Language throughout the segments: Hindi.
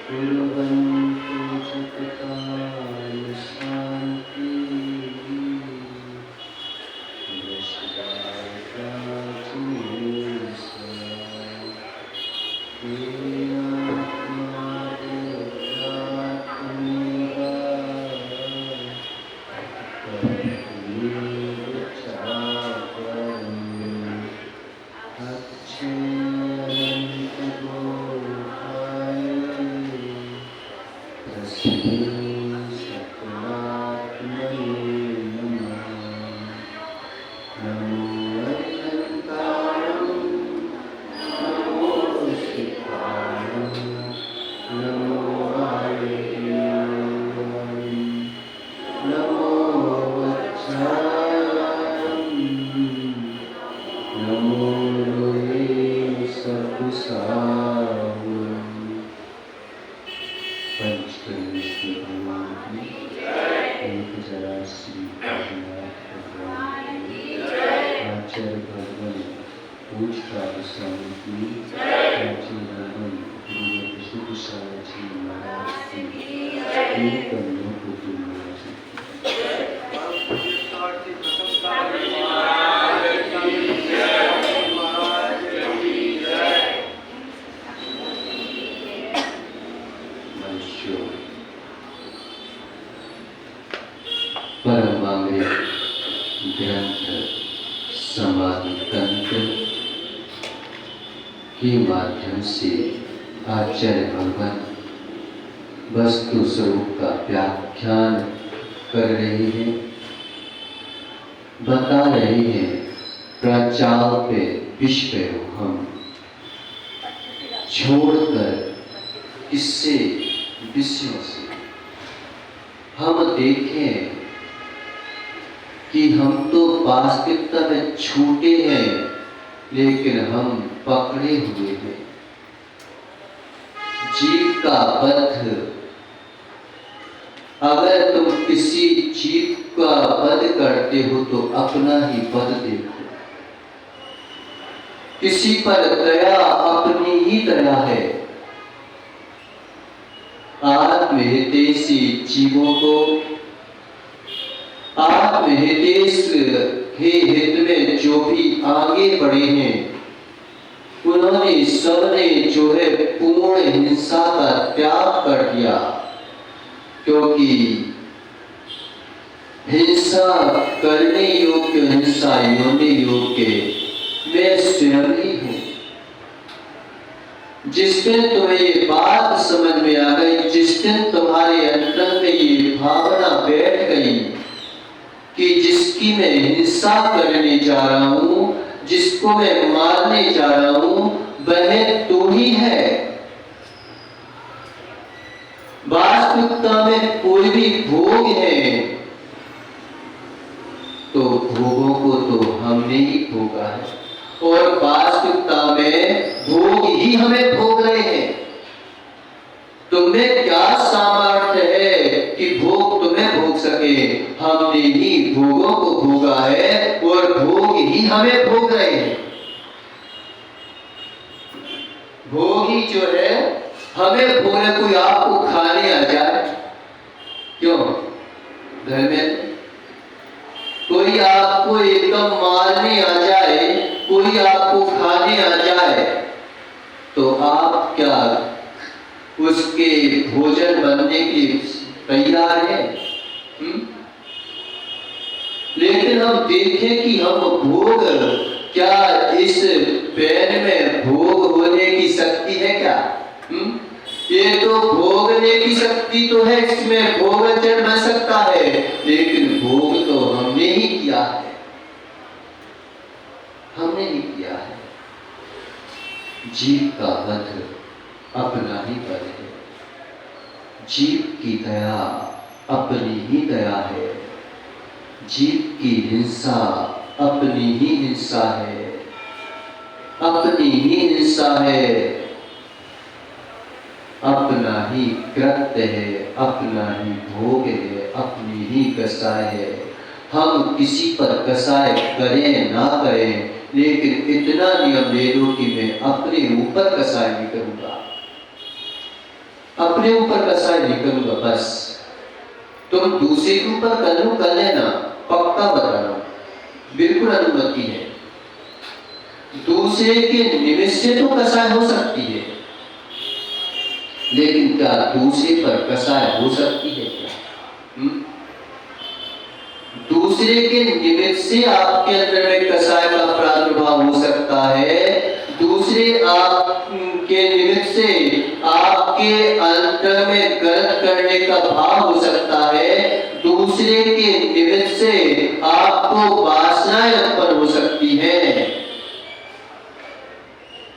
कुर्वन्तु सतताय शान्ति के माध्यम से आचार्य भगवान वस्तु स्वरूप का व्याख्यान कर रहे हैं, बता रहे हैं प्रचार पे विश्व हम छोड़कर किससे विषयों से हम देखें कि हम तो वास्तविकता में छूटे हैं, लेकिन हम पकड़े हुए हैं। जीव का वध, अगर तुम किसी जीव का वध करते हो तो अपना ही वध देखो। किसी पर दया अपनी ही दया है। आत्महितैषी जीवों को आत्महितैष के हित में जो भी आगे बढ़े हैं, उन्होंने सबने जो है पूर्ण हिंसा का त्याग कर दिया, क्योंकि हिंसा करने योग्य, हिंसा होने योग्य मैं स्वयं ही हूं। जिस दिन तुम्हें ये बात समझ में आ गई, जिस दिन तुम्हारे अंदर में ये भावना बैठ गई कि जिसकी मैं हिंसा करने जा रहा हूं, जिसको मैं मारने जा रहा हूं, वह तू ही है। वास्तविकता में कोई भी भोग है तो भोगों को तो हमने ही भोगा है, और वास्तविकता में भोग ही हमें भोग रहे हैं। तुम्हें क्या सामर्थ्य है कि भोग तुम्हें भोग सके? हमने ही भोगों को भोगा है और भोग ही हमें भोग रहे हैं। भोग ही जो है हमें भोग रहे। कोई आपको खाने आ जाए, क्यों घर में कोई आपको एकदम मारने आ जाए, कोई आपको खाने आ जाए, तो आप क्या उसके भोजन बनने के तैयार हैं? लेकिन हम देखें कि हम भोग, क्या इस पैन में भोग होने की शक्ति है क्या? ये तो भोगने की शक्ति तो है, इसमें भोगचन बन सकता है, लेकिन भोग तो हमने ही किया है, हमने ही किया है। जीव का वध अपना ही वध है। जीव की दया अपनी ही दया है। जीव की हिंसा अपनी ही हिंसा है, अपनी ही हिंसा है, अपना ही कृत्य है, अपना ही भोग है, अपनी ही कसाय है। हम किसी पर कसाय करें ना करें, लेकिन इतना नियम ले लो कि मैं अपने ऊपर कसाय नहीं करूंगा। अपने ऊपर कसाई नहीं करूंगा, बस तुम दूसरे के ऊपर कर लेना, पक्का बता रहा हूं, बिल्कुल अनुमति है। दूसरे के निमित्त से तो कसाई हो सकती है, लेकिन क्या दूसरे पर कसाई हो सकती है क्या? दूसरे के निमित्त से आपके अंदर में कसाई का प्रादुर्भाव हो सकता है, दूसरे आपके निमित्त से आपके अंतर में गलत करने का भाव हो सकता है, दूसरे के निमित्त से आपको वासनाएं उत्पन्न हो सकती है,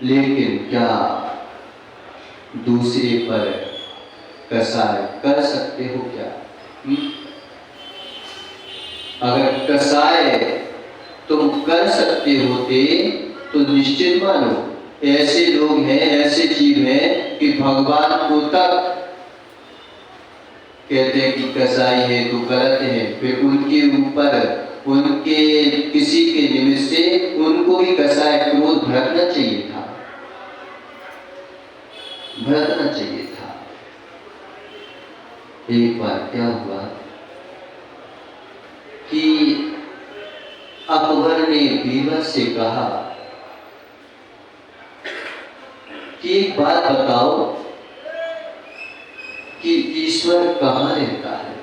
लेकिन क्या दूसरे पर कसाई कर सकते हो क्या? अगर कसाई तुम कर सकते होते तो निश्चित मानो ऐसे लोग हैं, ऐसे जीव हैं कि भगवान को तक कहते हैं कि कसाई है तो गलत है, फिर उनके ऊपर उनके किसी के निमित्त से उनको भी कसाई क्रोध भड़कना चाहिए था, भड़कना चाहिए था। एक बार क्या हुआ कि अकबर ने बीरबल से कहा कि एक बात बताओ कि ईश्वर कहां रहता है?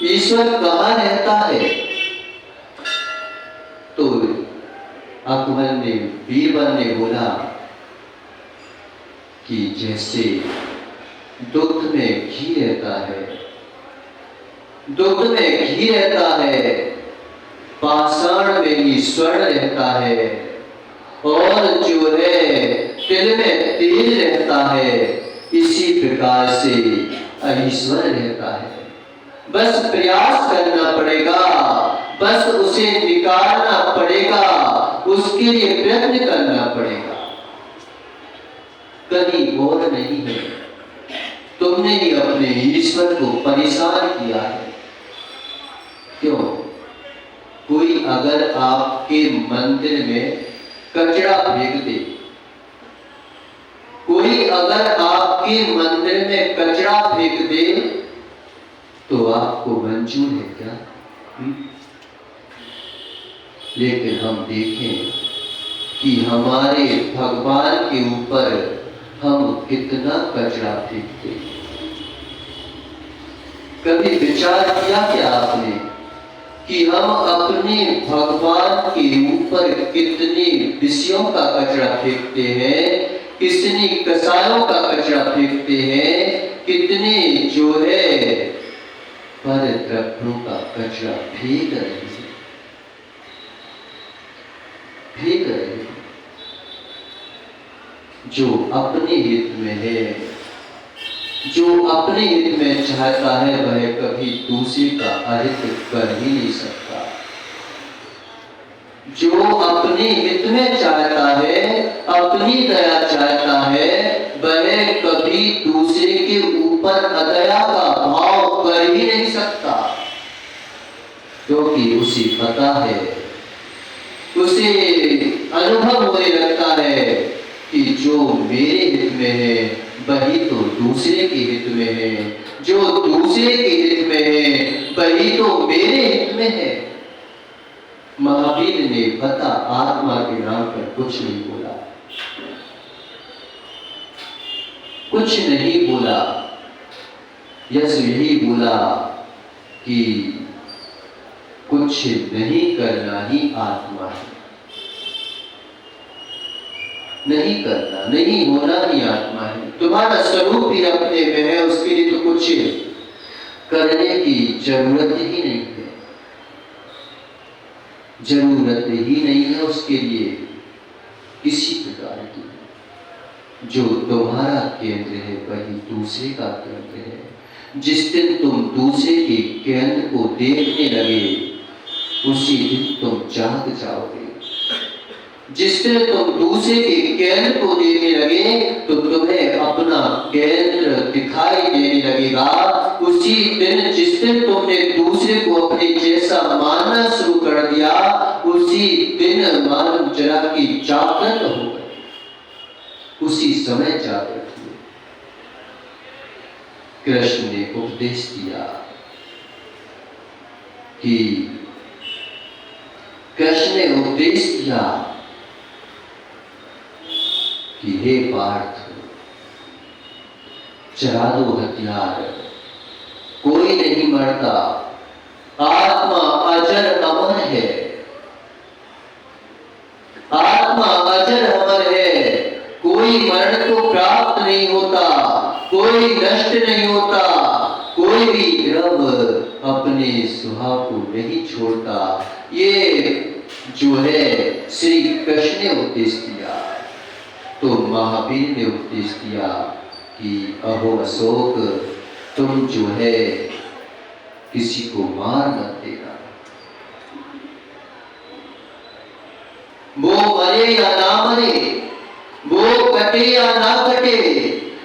ईश्वर कहां रहता है? तो अकबर ने बीरबल ने बोला कि जैसे दुग्ध में घी रहता है, दुग्ध में घी रहता है, पाषाण में ही स्वर्ण रहता है, और जो है तिल में तेल रहता है, इसी प्रकार से ईश्वर रहता है। बस प्रयास करना पड़ेगा, बस उसे निकालना पड़ेगा, उसके लिए प्रयत्न करना पड़ेगा, कहीं और नहीं है। तुमने ही अपने ईश्वर को परेशान किया है। क्यों? कोई अगर आपके मंदिर में कचरा फेंक दे, कोई अगर आपके मंदिर में कचरा फेंक दे तो आपको मंजूर है क्या? लेकिन हम देखें कि हमारे भगवान के ऊपर हम कितना कचरा फेंकते हैं। कभी विचार किया क्या आपने कि हम अपने भगवान के ऊपर कितने विषयों का कचरा फेंकते हैं, कितनी कसायों का कचरा फेंकते हैं, कितने जो है पर द्रव्यों का कचरा फेंक रहे हैं, फेंक रहे हैं। जो अपने हित में है, जो अपने हित में चाहता है, वह कभी दूसरे का अहित कर ही नहीं सकता। जो अपने हित में चाहता है, अपनी दया चाहता है, वह कभी दूसरे के ऊपर अदया का भाव कर ही नहीं सकता, क्योंकि उसे पता है, उसे अनुभव होने लगता है कि जो मेरे हित में है वही तो दूसरे के हित में है, जो दूसरे के हित में है वही तो मेरे हित में है। महावीर ने पता आत्मा के नाम पर कुछ नहीं बोला, कुछ नहीं बोला, यस यही बोला कि कुछ नहीं करना ही आत्मा है, नहीं करना, नहीं होना ही आत्मा है। तुम्हारा स्वरूप ही अपने में है, उसके लिए तो कुछ करने की जरूरत ही नहीं है, जरूरत ही नहीं है उसके लिए किसी प्रकार की। जो तुम्हारा केंद्र है वही दूसरे का केंद्र है। जिस दिन तुम दूसरे के केंद्र को देखने लगे, उसी दिन तुम जाग जाओगे। जिस दिन तुम दूसरे के केंद्र को देखने लगे तो तुम्हें अपना केंद्र दिखाई देने लगेगा। उसी दिन जिस दिन तुमने दूसरे को अपने जैसा मानना शुरू कर दिया, उसी दिन मानव जरा की जागृत हो गई। उसी समय जागृत हुए। कृष्ण ने उपदेश दिया कि कृष्ण ने उपदेश दिया कि हे पार्थ, चढ़ा दो हथियार, कोई नहीं मरता, आत्मा अजर अमर है, आत्मा अजर अमर है, कोई मरण को प्राप्त नहीं होता, कोई नष्ट नहीं होता, कोई भी रब अपने सुहा को नहीं छोड़ता। ये जो है श्री कृष्ण ने उपदेश दिया। तो महावीर ने उपदेश दिया कि अहो अशोक, तुम जो है किसी को मार मत देना, वो मरे या ना मरे, वो कटे या ना कटे,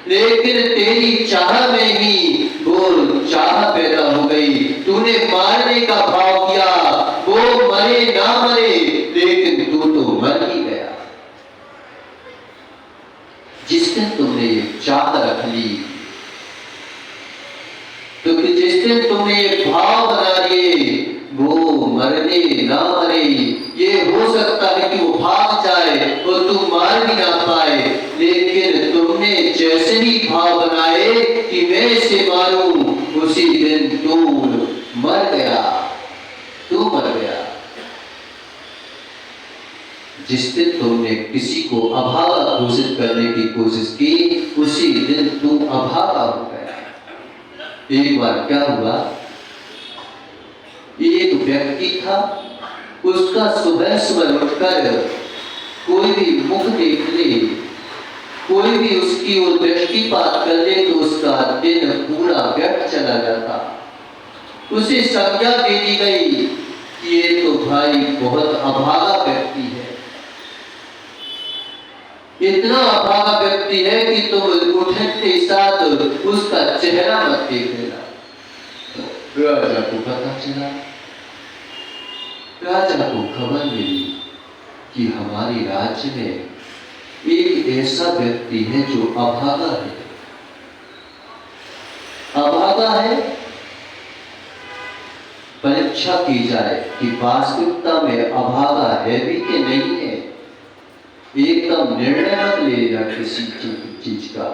लेकिन तेरी चाह में ही वो चाह पैदा हो गई। तूने मारने का भाव किया, वो मरे ना मरे, लेकिन तू तो मर ही गया। जिस दिन तुमने ये चाह रख ली, तो जिस दिन तुमने ये भाव बना लिए, वो मरने ना मरे, ये हो सकता है कि वो भाग जाए और तुम मार भी ना पाए, लेकिन तुमने जैसे ही भाव बनाए कि मैं इसे मारूं, उसी दिन तू मर गया, तू मर गया। जिस दिन तुमने किसी को अभागा घोषित करने की कोशिश की, उसी दिन तू अभागा हो गया। एक बार क्या हुआ, एक व्यक्ति था, उसका सुबह सुबह उठकर कोई भी मुख देख ले, कोई भी उसकी ओर दृष्टिपात कर ले, तो उसका दिन पूरा व्यर्थ चला जाता। उसे संज्ञा दे दी गई कि ये तो भाई बहुत अभागा व्यक्ति है, इतना अभागा व्यक्ति है कि तुम उठने के साथ उसका चेहरा मत देख लेना। राजा को पता चला, राजा को खबर मिली कि हमारे राज्य में एक ऐसा व्यक्ति है जो अभागा है। अभागा है, परीक्षा की जाए कि वास्तविकता में अभागा है भी कि नहीं है। एकदम निर्णय मत ले लेना किसी चीज का,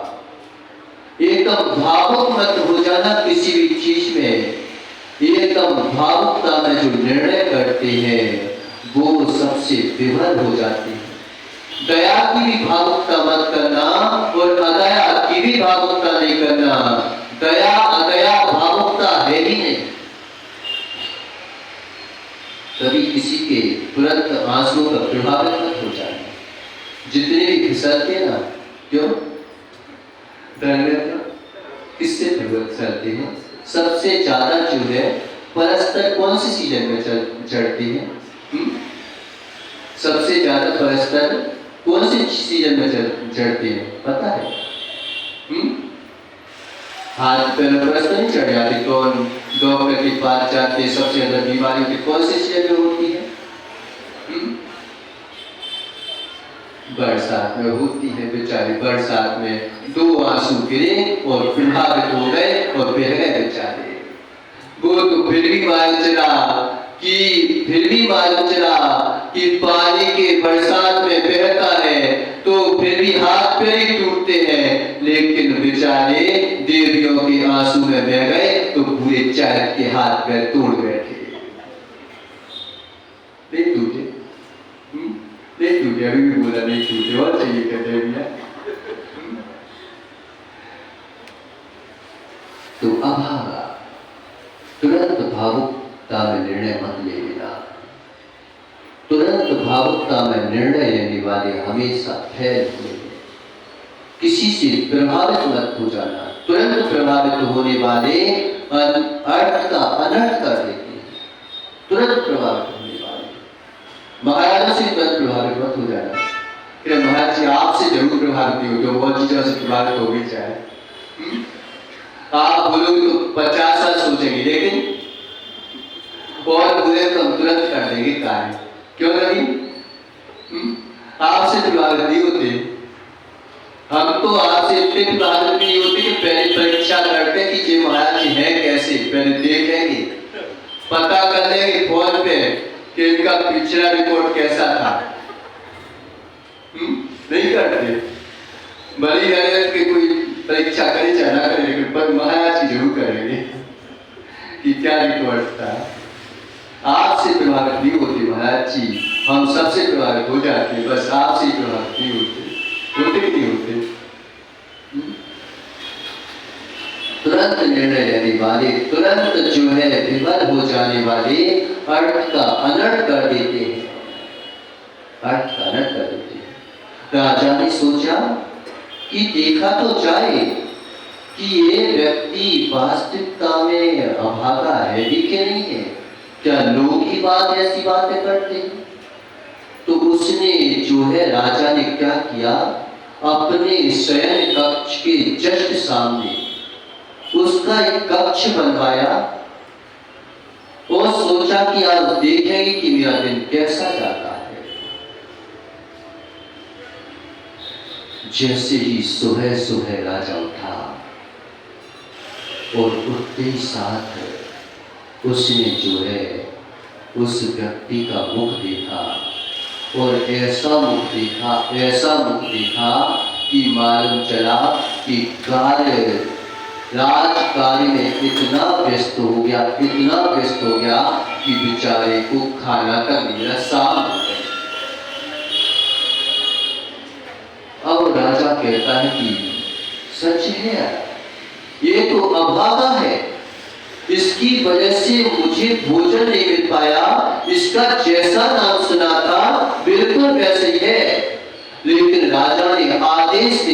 एकदम भावुक मत हो जाना किसी भी चीज में। एकदम भावुकता में जो निर्णय करते हैं वो सबसे विफल हो जाते हैं। दया की भी भावुकता मत करना और अदया की भी भावुकता नहीं करना। दया अदया भावुकता है ही नहीं। कभी किसी के तुरंत आंसुओं का प्रभावित मत हो जाए। जितने भी फिसलते ना, क्यों किससे फिसलते हैं? सबसे ज्यादा जो है परस्पर कौन सी सीजन में चढ़ती है? सबसे ज्यादा परस्पर कौन सी सीजन में चढ़ती है पता है? हाथ पैर परस्पर नहीं चढ़ जाती तो डॉक्टर के पास जाते, सबसे ज्यादा बीमारी की कौन सी सीजन में होती है? बरसात में होती है। बेचारे बरसात में दो आंसू गिरे और प्रभावित हो गए और बह गए बेचारे। वो तो फिर भी मालूम चला कि पानी के बरसात में बहता है तो फिर भी हाथ पैर ही टूटते हैं, लेकिन बेचारे देवियों के आंसू में बह गए तो पूरे चार के हाथ पैर तोड़ बैठे। नहीं टूटे, नहीं टूटे, अभी भी बोला नहीं टूटे, और चाहिए कहते हैं। तो अभागा, तुरंत भावुकता में निर्णय मत ले लेना। तुरंत भावुकता में निर्णय लेने वाले हमेशा फेल हुए हैं। किसी से प्रभावित मत हो जाना। तुरंत प्रभावित होने वाले अर्थ का अनर्थ कर देते हैं। तुरंत प्रभावित होने वाले महाराजा से तुरंत प्रभावित मत हो जाना। फिर महाराज जी आपसे जरूर प्रभावित नहीं होते, बहुत चीजों से प्रभावित हो भी जाए। आप बोलोगे तो 50 साल सोचेंगे, लेकिन और बोले तो हम तुरंत कर देंगे कार्य। क्यों नहीं? आपसे प्रभावित नहीं होते, हम तो आपसे इतने प्रभावित नहीं होते कि पहले परीक्षा करते कि ये महाराज जी हैं कैसे, पहले देखेंगे, पता कर लेंगे फोन पे कि इनका पिछला रिकॉर्ड कैसा था। नहीं करते, भले ही कि कोई परीक्षा करे चाहे ना करे, पर महाराज जी जरूर करेंगे कि क्या रिकॉर्ड था। आपसे प्रभावित नहीं होते महाराज जी, हम सबसे प्रभावित हो जाते, बस आपसे प्रभावित नहीं होते। होते कि नहीं होते? तुरंत निर्णय लेने वाले, तुरंत जो है विवल हो जाने वाले अर्थ का अनर्थ कर देते हैं, अर्थ का अनर्थ कर देते हैं। राजा ने सोचा कि देखा तो जाए कि ये व्यक्ति वास्तविकता में अभागा है भी कि नहीं है, क्या लोग ही बात ऐसी बातें करते हैं। तो उसने जो है राजा ने क्या किया, अपने शयन कक्ष के जस्ट सामने उसका एक कक्ष बनवाया और सोचा कि आज देखेंगे कि मेरा दिन कैसा जाता है। जैसे ही सुबह सुबह राजा उठा और उठते ही साथ उसने जो है उस व्यक्ति का मुख देखा और ऐसा मुख देखा कि मालूम चला कि राजकार्य में इतना व्यस्त हो गया कि बेचारे को खाना तक मिलना शाम हो गई। अब राजा कहता है कि सच है, ये तो अभागा है, इसकी वजह से मुझे भोजन नहीं मिल पाया, इसका जैसा नाम सुना था बिल्कुल वैसे ही है। लेकिन राजा ने आदेश दे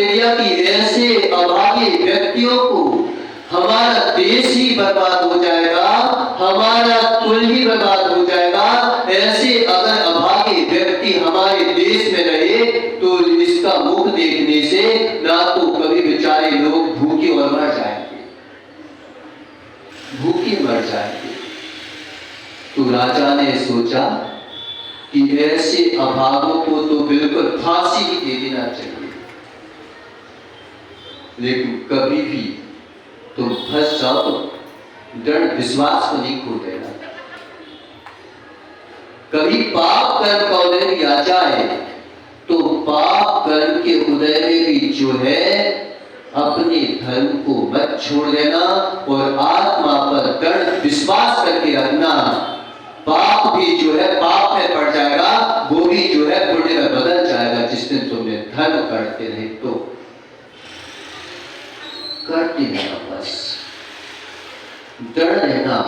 दिया कि ऐसे अभागे व्यक्तियों को हमारा देश ही बर्बाद हो जाएगा, हमारा कुल ही बर्बाद हो जाएगा। ऐसे अगर अभागे व्यक्ति हमारे देश में रहे तो इसका मुख देखने से ना तो कभी बेचारे लोग भूखे और मर जाएंगे, भूखे मर जाएंगे। तो राजा ने सोचा कि ऐसे अभागों को तो बिल्कुल फांसी ही दे देना चाहिए, लेकिन कभी भी तुम फंस जाओ तो दृढ़ विश्वास को नहीं खो देना। कभी पाप कर्म का उदय भी आ जाए तो पाप कर्म के उदय में भी जो है अपने धर्म को मत छोड़ देना और आत्मा पर दृढ़ विश्वास करके रखना। पाप भी जो है पाप में पड़ जाएगा, वो भी जो है पुण्य में बदल जाएगा जिस दिन तुमने धर्म करते रहे तो। करते रहना, बस दृढ़ रहना।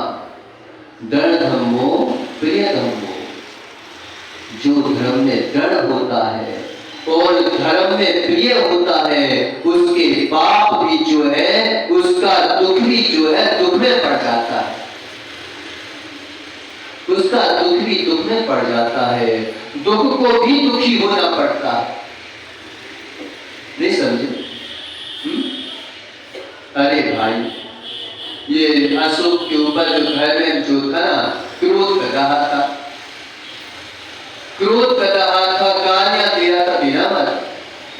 दृढ़ धम्मो प्रिय धम्मो, जो धर्म में दृढ़ होता है और धर्म में प्रिय होता है उसके पाप भी जो है, उसका दुख भी जो है दुख में पड़ जाता है, उसका दुख भी दुख में पड़ जाता है। दुख को भी दुखी होना पड़ता है। नहीं समझे? अरे भाई, ये अशोक के ऊपर जो घर में जो था ना, क्रोध कर रहा था, गालियां दे रहा था, बिना मत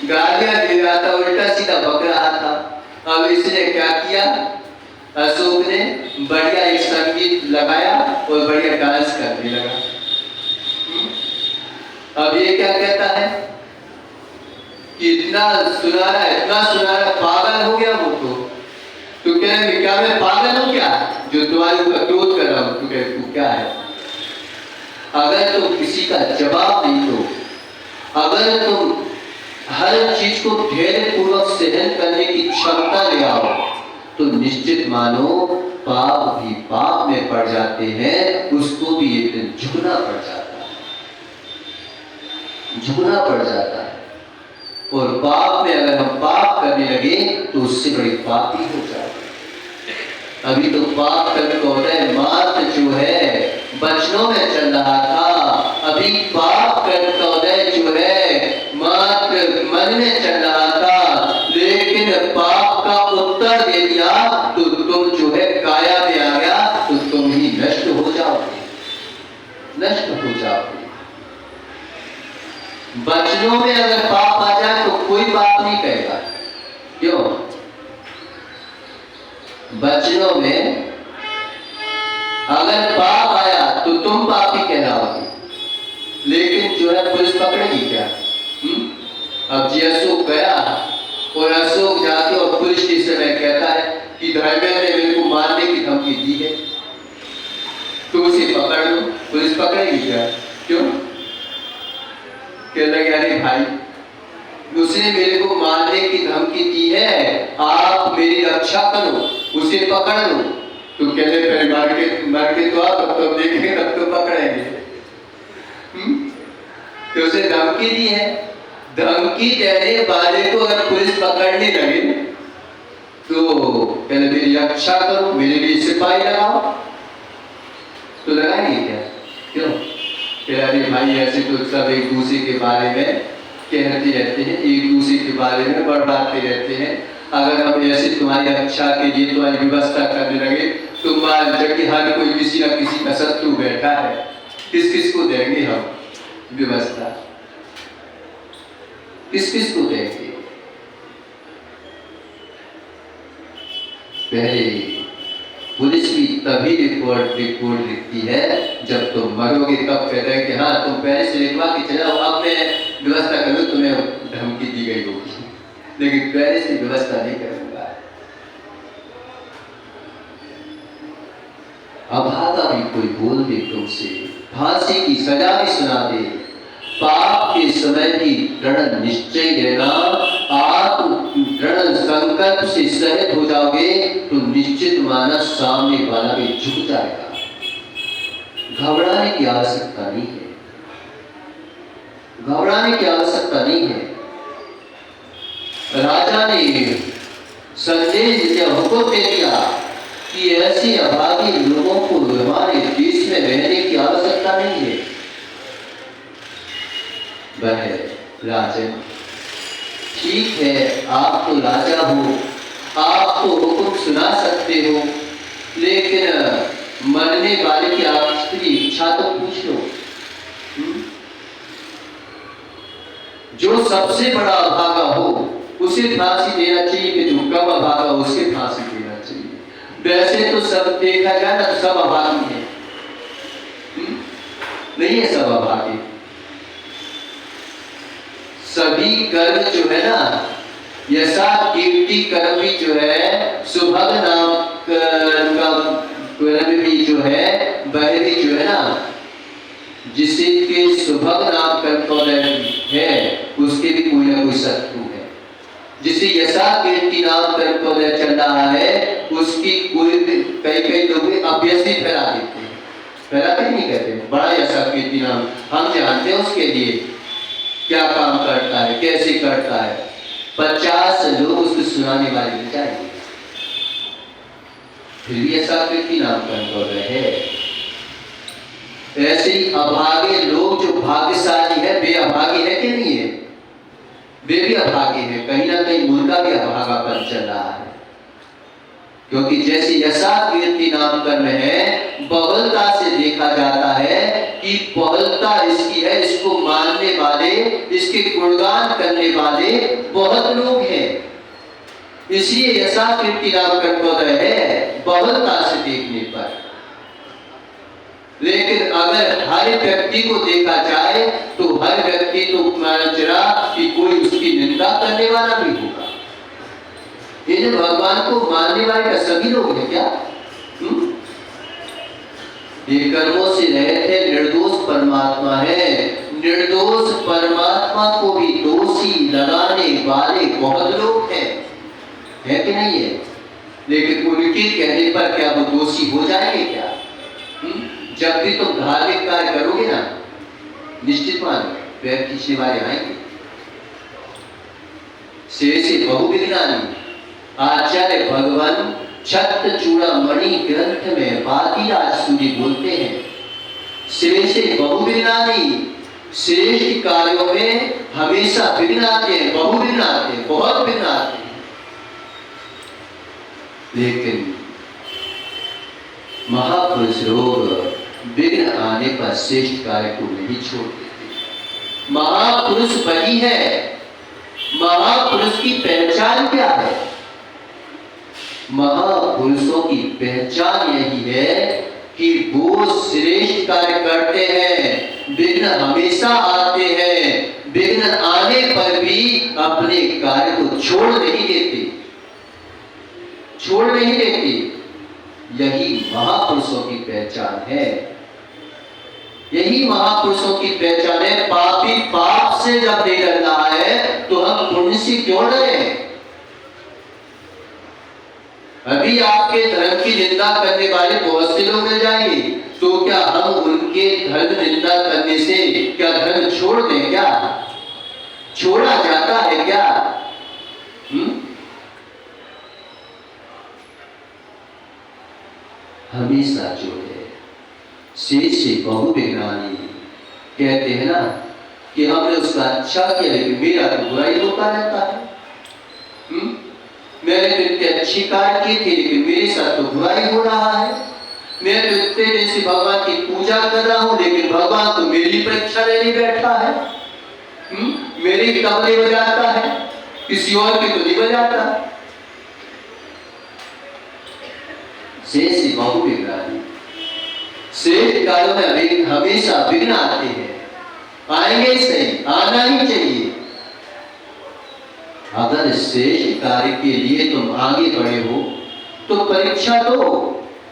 गालियां दे रहा था, उल्टा सीधा बक रहा था। अब इसने क्या किया, अशोक ने बढ़िया एक संगीत लगाया और बढ़िया डांस करने लगा। अब ये क्या कहता है कि इतना सुनारा पागल हो गया वो तो कह रहे क्या मैं पागल हूं क्या जो तुम्हारे ऊपर क्रोध कर रहा हूं? तू क्या है? अगर तुम किसी का जवाब नहीं दो, अगर तुम हर चीज को धैर्य पूर्वक सहन करने की क्षमता ले आओ तो निश्चित मानो पाप भी पाप में पड़ जाते हैं, उसको भी एक दिन झुकना पड़ जाता है। और पाप में अगर हम पाप करने लगे तो उससे बड़ी पापी हो जाएगी। अभी तो पाप कर्म का उदय मात्र जो है वचनों में चल रहा था, अभी पाप कर्म का उदय जो है मात्र मन में चल रहा था, लेकिन पाप का उत्तर दे दिया तो तुम जो है काया में आ गया तो तुम ही नष्ट हो जाओगे। वचनों में अगर पाप आ जाए तो कोई पाप नहीं कहेगा। क्यों? वचनों में अगर पाप आया तो तुम पापी कहलाओगे, लेकिन जो है पुलिस पकड़ेगी क्या? अब जी अशोक गया और अशोक जाके और पुलिस स्टेशन में कहता है कि धर्मेंद्र ने मेरे को मारने की धमकी दी है, तो उसे पकड़ लो। पुलिस पकड़ेगी क्या? क्यों? कह लगे अरे भाई उसने मेरे को मारने की धमकी दी है, आप मेरी रक्षा करो, उसे पकड़ लो। तो कहते फिर मर के तो आप तब देखेंगे, तब तो पकड़ेंगे। तो उसे धमकी दी है, धमकी देने वाले को अगर पुलिस पकड़ने लगे तो कहते मेरी रक्षा करो, मेरे लिए सिपाही लगाओ, तो लगाएंगे क्या? क्यों? अरे भाई ऐसे तो सब एक दूसरे के बारे में कहते रहते हैं, एक दूसरे के बारे में बड़बाते रहते हैं। अगर हम ऐसे तुम्हारी रक्षा के लिए तुम्हारी व्यवस्था करने लगे तो मान जबकि हर कोई किसी न किसी का शत्रु बैठा है, किस किस को देंगे हम व्यवस्था? किस किस को देंगे? पहले पुलिस भी तभी रिपोर्ट लिखती है जब तुम मरोगे, तब कहते हैं कि हाँ तुम पहले से लिखवा के चले जाओ, अब मैं व्यवस्था करूँ, तुम्हें धमकी दी गई होगी, लेकिन पहले से व्यवस्था नहीं करूंगा। अभागा भी कोई बोल दे तुमसे, फांसी की सजा भी सुना दे, पाप के समय भी दृढ़ निश्चय रहना, आप दृढ़ संकल्प से सहित हो जाओगे तो निश्चित मानस सामने वाला भी झुक जाएगा। घबराने की आवश्यकता नहीं है, घबराने की आवश्यकता नहीं है। राजा ने संदेश दिया, हुक्म दे दिया कि ऐसे अभागी लोगों को हमारे देश में रहने की आवश्यकता नहीं है। वह राजन, ठीक है आप तो राजा हो, आप तो हुक्म सुना सकते हो, लेकिन मरने वाले की आपकी इच्छा तो पूछ लो। जो सबसे बड़ा अभागा हो उसे फांसी देना चाहिए, कि जो कम अभागा हो उसके फांसी देना चाहिए। वैसे तो सब देखा जाए ना, सब अभागी है, नहीं है सब अभागी। सभी कर्म जो है ना, यशा कीर्ति कर्म भी जो है, सुभग नाम का कर्म भी जो है, वह भी जो है ना, जिसके सुभग नाम कर्म है उसके भी कोई ना कोई शत्रु है। जिसे यशा कीर्ति नाम कर्म चल रहा है उसकी कोई कई लोग अभ्यसी फैला देते हैं, फैलाते नहीं कहते बड़ा यशा कीर्ति नाम, हम जानते हैं उसके लिए क्या काम करता है, कैसे करता है। 50 लोग उसको सुनाने वाले भी चाहिए, फिर भी ऐसा कीर्ति नाम कर रहे हैं। ऐसे ही अभागे लोग जो भाग्यशाली है, वे अभागे है कि नहीं है? वे भी अभागे हैं, कहीं ना कहीं उनका भी अभागापन चल रहा है। क्योंकि जैसे यशा कीर्ति नाम कर्म है, बहुलता से देखा जाता है कि बहुलता इसकी है, इसको मानने वाले, इसके गुणगान करने वाले बहुत लोग हैं, इसलिए यशा कीर्ति नाम कर्म है बहुलता से देखने पर। लेकिन अगर हर व्यक्ति को देखा जाए तो हर व्यक्ति तो मानचरा कि कोई उसकी निंदा करने वाला भी होगा। ये जो भगवान को मानने वाले का सभी लोग हैं क्या? ये कर्मों से रहित है, निर्दोष परमात्मा है। निर्दोष परमात्मा को भी दोषी लगाने वाले बहुत लोग हैं, है कि नहीं है? लेकिन उनके कहने पर क्या वो दोषी हो जाएंगे क्या? जब भी तुम धार्मिक कार्य करोगे ना, निश्चित मान व्यक्ति शिवाय आएंगे। शेषे बहुविज्ञानी आचार्य भगवान छत्र चूड़ामणि ग्रंथ में बातीराज सूरी बोलते हैं, शेषे बहुविज्ञानी, श्रेष्ठ कार्यों में हमेशा विघ्न आते हैं, बहुविघ्न आते हैं, बहुत विघ्न आते हैं। लेकिन महापुरुष लोग विघ्न आने पर श्रेष्ठ कार्य को नहीं छोड़ देते। महापुरुष बनी है। महापुरुष की पहचान क्या है? महापुरुषों की पहचान यही है कि वो श्रेष्ठ कार्य करते हैं, विघ्न हमेशा आते हैं, विघ्न आने पर भी अपने कार्य को छोड़ नहीं देते, छोड़ नहीं देते। यही महापुरुषों की पहचान है, यही महापुरुषों की पहचान है। पापी पाप से जब नहीं डर रहा है तो हम पुण्य से क्यों डरें? अभी आपके धर्म की निंदा करने वाले बहुत से लोग मिल जाएंगे, तो क्या हम उनके धर्म निंदा करने से क्या धर्म छोड़ दें? क्या छोड़ा जाता है क्या? हमेशा जो है शेष से बहु विज्ञानी कहते हैं ना कि हमने उसका अच्छा किया लेकिन मेरा तो बुराई होता रहता है। मैंने तो इतने अच्छी कार्य किए थे लेकिन मेरे साथ तो बुराई हो रहा है। मैं तो इतने दिन से भगवान की पूजा कर रहा हूं लेकिन भगवान तो मेरी परीक्षा लेने बैठा है। मेरी भी कब नहीं बजाता है, किसी और की तो नहीं बजाता। शेष बहु विज्ञानी, शेष कार्यों में हमेशा विघ्न आते हैं, आएंगे सही, आना ही चाहिए। अगर श्रेष्ठ कार्य के लिए तुम आगे बढ़े हो तो परीक्षा दो,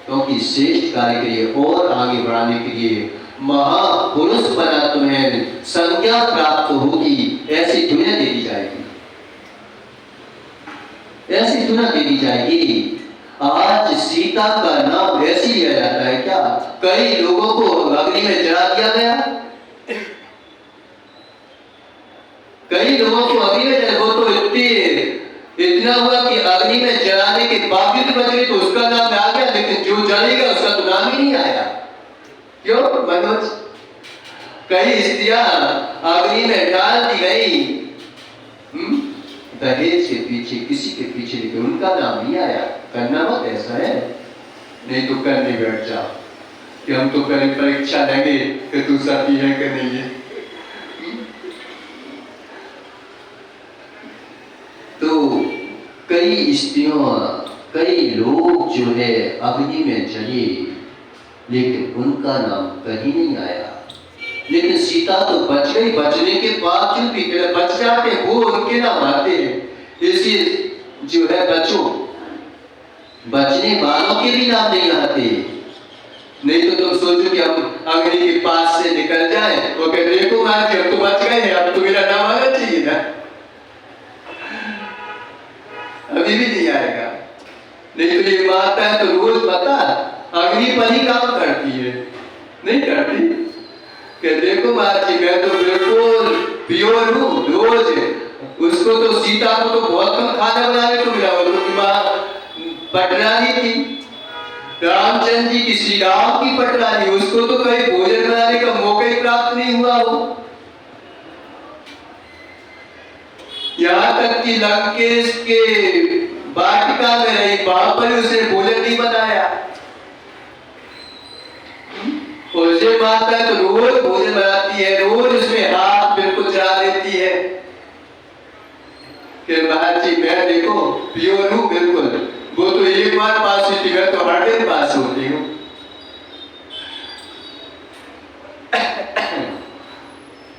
क्योंकि श्रेष्ठ कार्य के लिए और आगे बढ़ाने के लिए महापुरुष बना तुम्हें संज्ञा प्राप्त होगी, ऐसी दुनिया दे दी जाएगी, ऐसी दुनिया दे दी जाएगी। आज सीता का नाम ऐसे लिया जाता है क्या? कई लोगों को अग्नि में जला दिया गया, कई लोगों को अग्नि में जला, वो तो इतना हुआ कि अग्नि में जलाने के बावजूद बच गई तो उसका नाम आ गया, लेकिन जो जलेगा उसका तो नाम ही नहीं आया। क्यों मनोज? कई स्त्रियां अग्नि में डाल दी गई दहेज के पीछे, किसी के पीछे, लेकिन उनका नाम नहीं आया। करना मत ऐसा है, नहीं तो करने बैठ जाओ कि हम तो करें परीक्षा लेंगे कि तू सती है कि नहीं है। तो कई स्त्रियों, कई लोग जो है अग्नि में जले लेकिन उनका नाम कहीं नहीं आया। लेकिन सीता तो बच गई, बचने के बावजूद भी बच जाते वो उनके नाम आते हैं। इसी जो है बच्चों, बचने वालों के भी नाम नहीं आते। नहीं तो तुम सोचो कि हम अग्नि के पास से निकल जाए, वो कहते देखो मार के अब तो बच गए हैं, अब तो मेरा नाम आना चाहिए ना, अभी भी नहीं आएगा। नहीं तो ये बात है तो रोज बता अग्नि पर ही काम करती है, नहीं करती कि देखो महाराज जी मैं तो बिल्कुल प्योर हूँ, रोज उसको तो सीता को तो बहुत कम खाना बनाने को मिला, वो तो माँ पटरानी थी, रामचंद्र जी की, श्री राम की पटरानी, उसको तो कहीं भोजन बनाने का मौका ही प्राप्त नहीं हुआ हो। यहाँ तक कि लंकेश के वाटिका में रही, वहां पर उसने भोजन नहीं बनाया। तुलसी माता तो रोज भोजन बनाती है, रोज उसमें हाथ बिल्कुल चढ़ा देती है कि महाराज जी मैं देखो प्योर हूँ बिल्कुल, वो तो एक बार पास हुई थी, मैं तो हर दिन पास होती हूँ।